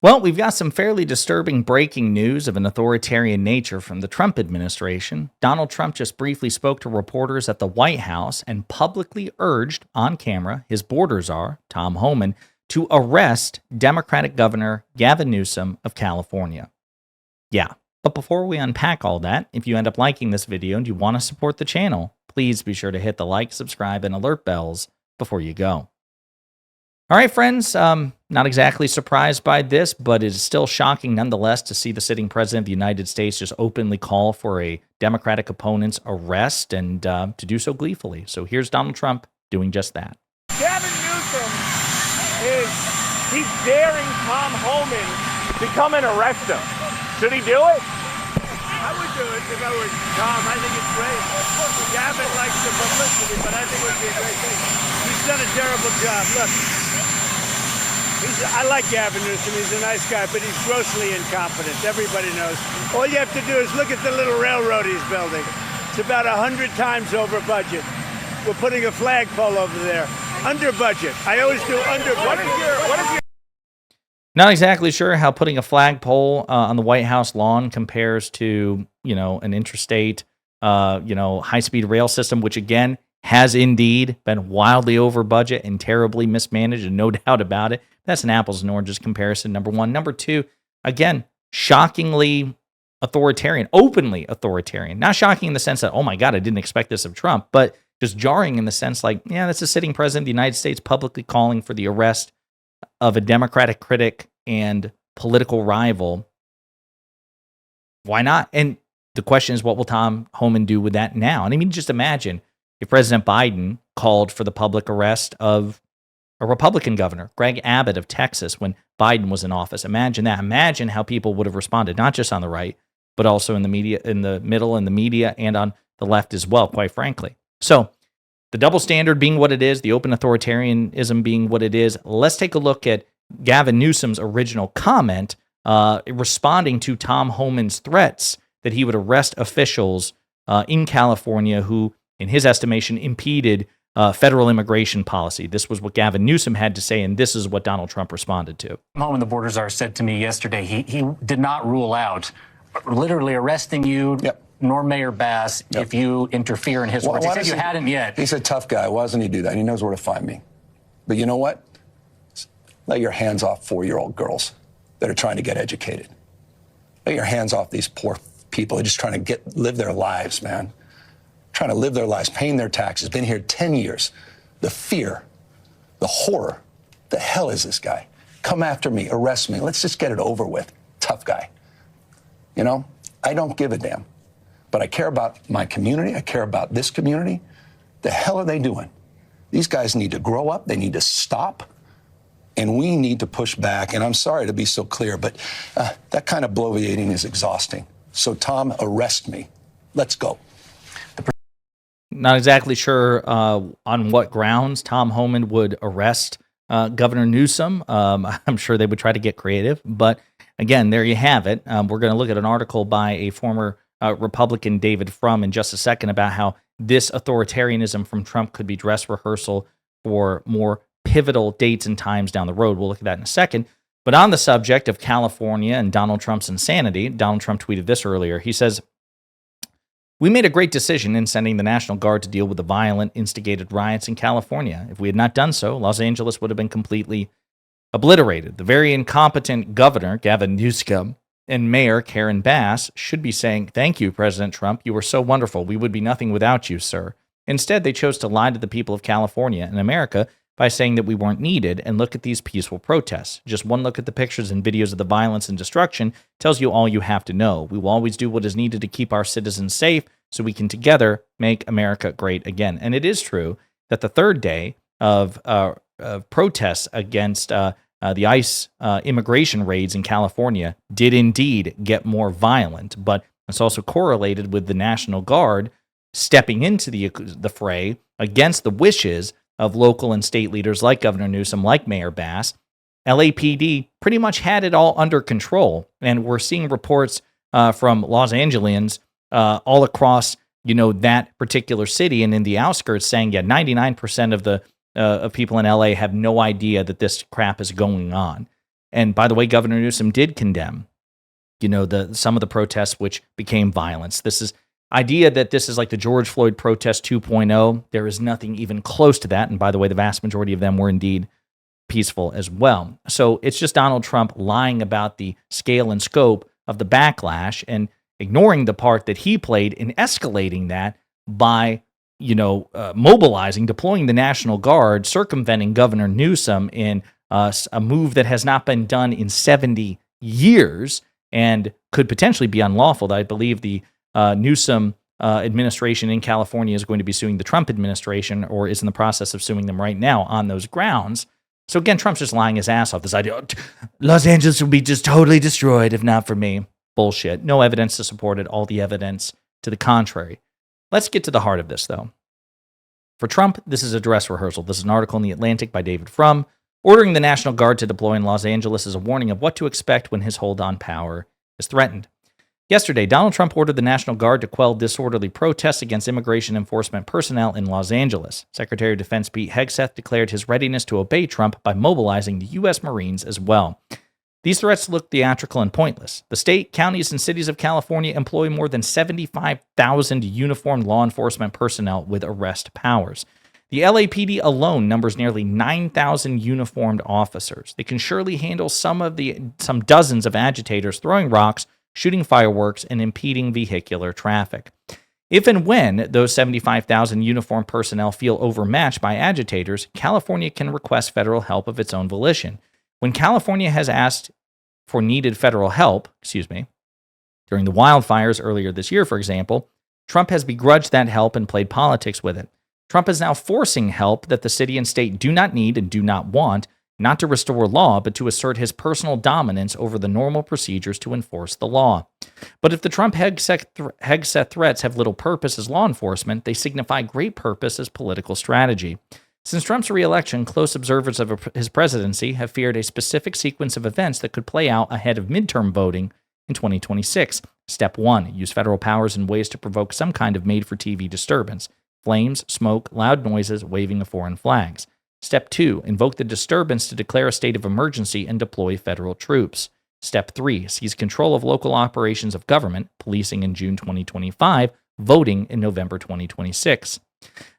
Well, we've got some fairly disturbing breaking news of an authoritarian nature from the Trump administration. Donald Trump just briefly spoke to reporters at the White House and publicly urged on camera his border czar, Tom Homan, to arrest Democratic Governor Gavin Newsom of California. Yeah, but before we unpack all that, if you end up liking this video and you want to support the channel, please be sure to hit the like, subscribe, and alert bells before you go. All right, friends, not exactly surprised by this, but it is still shocking nonetheless to see the sitting president of the United States just openly call for a Democratic opponent's arrest and to do so gleefully. So here's Donald Trump doing just that. Gavin Newsom he's daring Tom Homan to come and arrest him. Should he do it? I would do it if I were Tom. I think it's great. Gavin likes the publicity, but I think it would be a great thing. He's done a terrible job. Look, I like Gavin Newsom. He's a nice guy, but he's grossly incompetent. Everybody knows. All you have to do is look at the little railroad he's building. It's about 100 times over budget. We're putting a flagpole over there. Under budget. I always do under budget. What is your Not exactly sure how putting a flagpole on the White House lawn compares to, an interstate, high-speed rail system, which again has indeed been wildly over budget and terribly mismanaged, and no doubt about it. That's an apples and oranges comparison, number one. Number two, again, shockingly authoritarian, openly authoritarian. Not shocking in the sense that, oh my God, I didn't expect this of Trump, but just jarring in the sense like, yeah, that's a sitting president of the United States publicly calling for the arrest of a Democratic critic and political rival. Why not? And the question is, what will Tom Homan do with that now? And I mean, just imagine if President Biden called for the public arrest of a Republican governor, Greg Abbott of Texas, when Biden was in office. Imagine that. Imagine how people would have responded, not just on the right, but also in the media, in the middle, in the media, and on the left as well, quite frankly. So the double standard being what it is, the open authoritarianism being what it is, let's take a look at Gavin Newsom's original comment responding to Tom Homan's threats that he would arrest officials in California who, in his estimation, impeded federal immigration policy. This was what Gavin Newsom had to say, and this is what Donald Trump responded to. Homan, the border czar, said to me yesterday he did not rule out literally arresting you, nor Mayor Bass, if you interfere in his words. He said you hadn't yet. He's a tough guy. Why doesn't he do that? He knows where to find me. But you know what? Let your hands off 4-year-old girls that are trying to get educated. Let your hands off these poor people who are just trying to live their lives, man. Trying to live their lives, paying their taxes, been here 10 years. The fear, the horror, the hell is this guy? Come after me, arrest me. Let's just get it over with. Tough guy. I don't give a damn. But I care about my community. I care about this community. The hell are they doing? These guys need to grow up. They need to stop. And we need to push back. And I'm sorry to be so clear, but that kind of bloviating is exhausting. So, Tom, arrest me. Let's go. Not exactly sure on what grounds Tom Homan would arrest Governor Newsom. I'm sure they would try to get creative. But again, there you have it. We're going to look at an article by a former Republican, David Frum, in just a second about how this authoritarianism from Trump could be dress rehearsal for more pivotal dates and times down the road. We'll look at that in a second. But on the subject of California and Donald Trump's insanity, Donald Trump tweeted this earlier. He says, "We made a great decision in sending the National Guard to deal with the violent, instigated riots in California. If we had not done so, Los Angeles would have been completely obliterated. The very incompetent governor, Gavin Newsom, and Mayor Karen Bass should be saying, 'Thank you, President Trump. You were so wonderful. We would be nothing without you, sir.' Instead, they chose to lie to the people of California and America by saying that we weren't needed, and look at these peaceful protests. Just one look at the pictures and videos of the violence and destruction tells you all you have to know. We will always do what is needed to keep our citizens safe so we can together make America great again." And it is true that the third day of protests against the ICE immigration raids in California did indeed get more violent, but it's also correlated with the National Guard stepping into the fray against the wishes of local and state leaders like Governor Newsom, like Mayor Bass. LAPD pretty much had it all under control, and we're seeing reports from Los Angeles all across, that particular city and in the outskirts saying, 99% of the of people in LA have no idea that this crap is going on. And by the way, Governor Newsom did condemn, some of the protests which became violence. This is idea that this is like the George Floyd protest 2.0. There is nothing even close to that. And by the way, the vast majority of them were indeed peaceful as well. So it's just Donald Trump lying about the scale and scope of the backlash and ignoring the part that he played in escalating that by, mobilizing, deploying the National Guard, circumventing Governor Newsom in a move that has not been done in 70 years and could potentially be unlawful. I believe the Newsom administration in California is going to be suing the Trump administration, or is in the process of suing them right now on those grounds. So again, Trump's just lying his ass off. This idea, Los Angeles will be just totally destroyed if not for me. Bullshit. No evidence to support it. All the evidence to the contrary. Let's get to the heart of this, though. For Trump, this is a dress rehearsal. This is an article in The Atlantic by David Frum. Ordering the National Guard to deploy in Los Angeles is a warning of what to expect when his hold on power is threatened. Yesterday, Donald Trump ordered the National Guard to quell disorderly protests against immigration enforcement personnel in Los Angeles. Secretary of Defense Pete Hegseth declared his readiness to obey Trump by mobilizing the U.S. Marines as well. These threats look theatrical and pointless. The state, counties, and cities of California employ more than 75,000 uniformed law enforcement personnel with arrest powers. The LAPD alone numbers nearly 9,000 uniformed officers. They can surely handle some dozens of agitators throwing rocks, shooting fireworks, and impeding vehicular traffic. If and when those 75,000 uniformed personnel feel overmatched by agitators, California can request federal help of its own volition. When California has asked for needed federal help, during the wildfires earlier this year, for example, Trump has begrudged that help and played politics with it. Trump is now forcing help that the city and state do not need and do not want, not to restore law, but to assert his personal dominance over the normal procedures to enforce the law. But if the Trump-Hegseth threats have little purpose as law enforcement, they signify great purpose as political strategy. Since Trump's re-election, close observers of his presidency have feared a specific sequence of events that could play out ahead of midterm voting in 2026. Step 1, use federal powers in ways to provoke some kind of made-for-TV disturbance. Flames, smoke, loud noises, waving of foreign flags. Step 2, invoke the disturbance to declare a state of emergency and deploy federal troops. Step 3, seize control of local operations of government, policing in June 2025, voting in November 2026.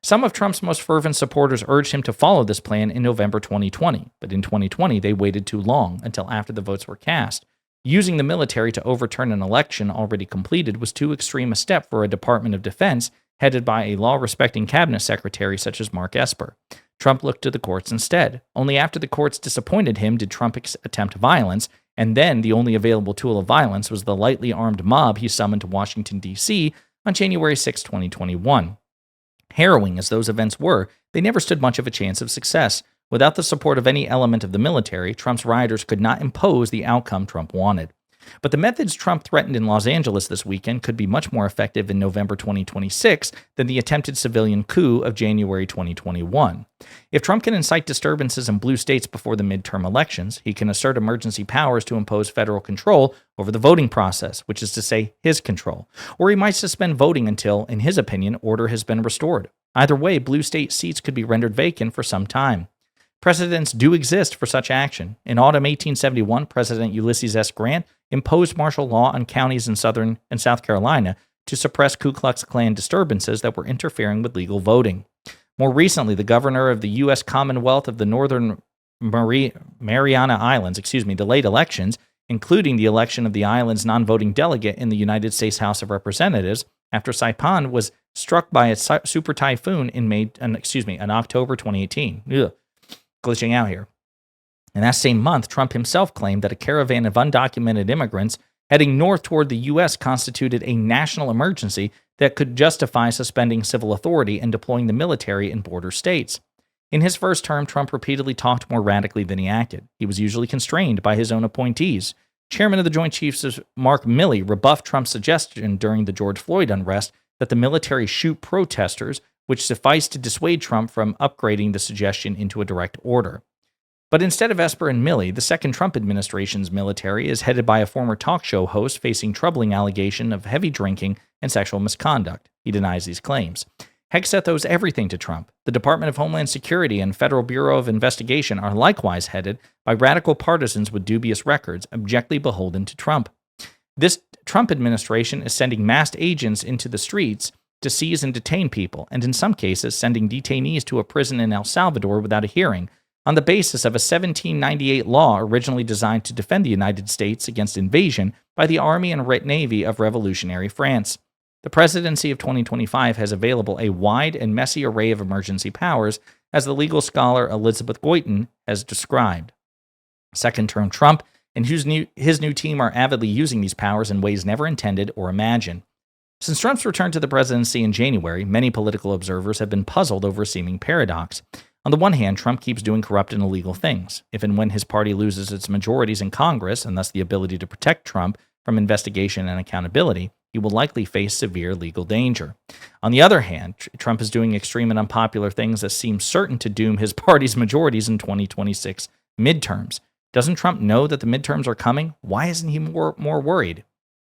Some of Trump's most fervent supporters urged him to follow this plan in November 2020, but in 2020 they waited too long until after the votes were cast. Using the military to overturn an election already completed was too extreme a step for a Department of Defense headed by a law-respecting cabinet secretary such as Mark Esper. Trump looked to the courts instead. Only after the courts disappointed him did Trump attempt violence, and then the only available tool of violence was the lightly armed mob he summoned to Washington, D.C. on January 6, 2021. Harrowing as those events were, they never stood much of a chance of success. Without the support of any element of the military, Trump's rioters could not impose the outcome Trump wanted. But the methods Trump threatened in Los Angeles this weekend could be much more effective in November 2026 than the attempted civilian coup of January 2021. If Trump can incite disturbances in blue states before the midterm elections, he can assert emergency powers to impose federal control over the voting process, which is to say, his control. Or he might suspend voting until, in his opinion, order has been restored. Either way, blue state seats could be rendered vacant for some time. Precedents do exist for such action. In autumn 1871, President Ulysses S. Grant imposed martial law on counties in Southern and South Carolina to suppress Ku Klux Klan disturbances that were interfering with legal voting. More recently, the governor of the U.S. Commonwealth of the Northern Mariana Islands, delayed elections, including the election of the island's non-voting delegate in the United States House of Representatives, after Saipan was struck by a super typhoon in October 2018. Glitching out here. In that same month, Trump himself claimed that a caravan of undocumented immigrants heading north toward the U.S. constituted a national emergency that could justify suspending civil authority and deploying the military in border states. In his first term, Trump repeatedly talked more radically than he acted. He was usually constrained by his own appointees. Chairman of the Joint Chiefs Mark Milley rebuffed Trump's suggestion during the George Floyd unrest that the military shoot protesters, which sufficed to dissuade Trump from upgrading the suggestion into a direct order. But instead of Esper and Milley, the second Trump administration's military is headed by a former talk show host facing troubling allegation of heavy drinking and sexual misconduct. He denies these claims. Hegseth owes everything to Trump. The Department of Homeland Security and Federal Bureau of Investigation are likewise headed by radical partisans with dubious records, abjectly beholden to Trump. This Trump administration is sending masked agents into the streets to seize and detain people, and in some cases sending detainees to a prison in El Salvador without a hearing, on the basis of a 1798 law originally designed to defend the United States against invasion by the Army and Navy of Revolutionary France. The presidency of 2025 has available a wide and messy array of emergency powers, as the legal scholar Elizabeth Goitin has described. Second-term Trump and his new team are avidly using these powers in ways never intended or imagined. Since Trump's return to the presidency in January, many political observers have been puzzled over a seeming paradox. On the one hand, Trump keeps doing corrupt and illegal things. If and when his party loses its majorities in Congress, and thus the ability to protect Trump from investigation and accountability, he will likely face severe legal danger. On the other hand, Trump is doing extreme and unpopular things that seem certain to doom his party's majorities in 2026 midterms. Doesn't Trump know that the midterms are coming? Why isn't he more worried?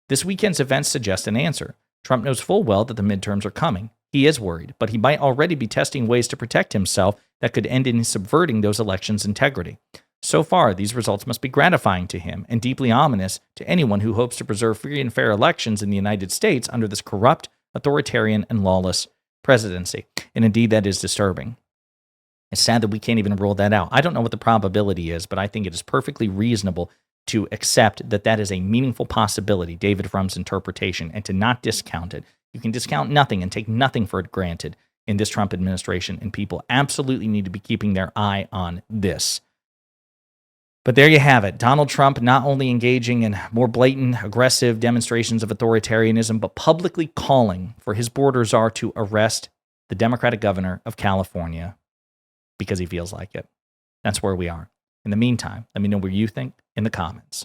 This weekend's events suggest an answer. Trump knows full well that the midterms are coming. He is worried, but he might already be testing ways to protect himself that could end in subverting those elections' integrity. So far, these results must be gratifying to him and deeply ominous to anyone who hopes to preserve free and fair elections in the United States under this corrupt, authoritarian, and lawless presidency. And indeed, that is disturbing. It's sad that we can't even rule that out. I don't know what the probability is, but I think it is perfectly reasonable to accept that that is a meaningful possibility, David Frum's interpretation, and to not discount it. You can discount nothing and take nothing for granted in this Trump administration, and people absolutely need to be keeping their eye on this. But there you have it. Donald Trump not only engaging in more blatant, aggressive demonstrations of authoritarianism, but publicly calling for his border czar to arrest the Democratic governor of California because he feels like it. That's where we are. In the meantime, let me know what you think in the comments.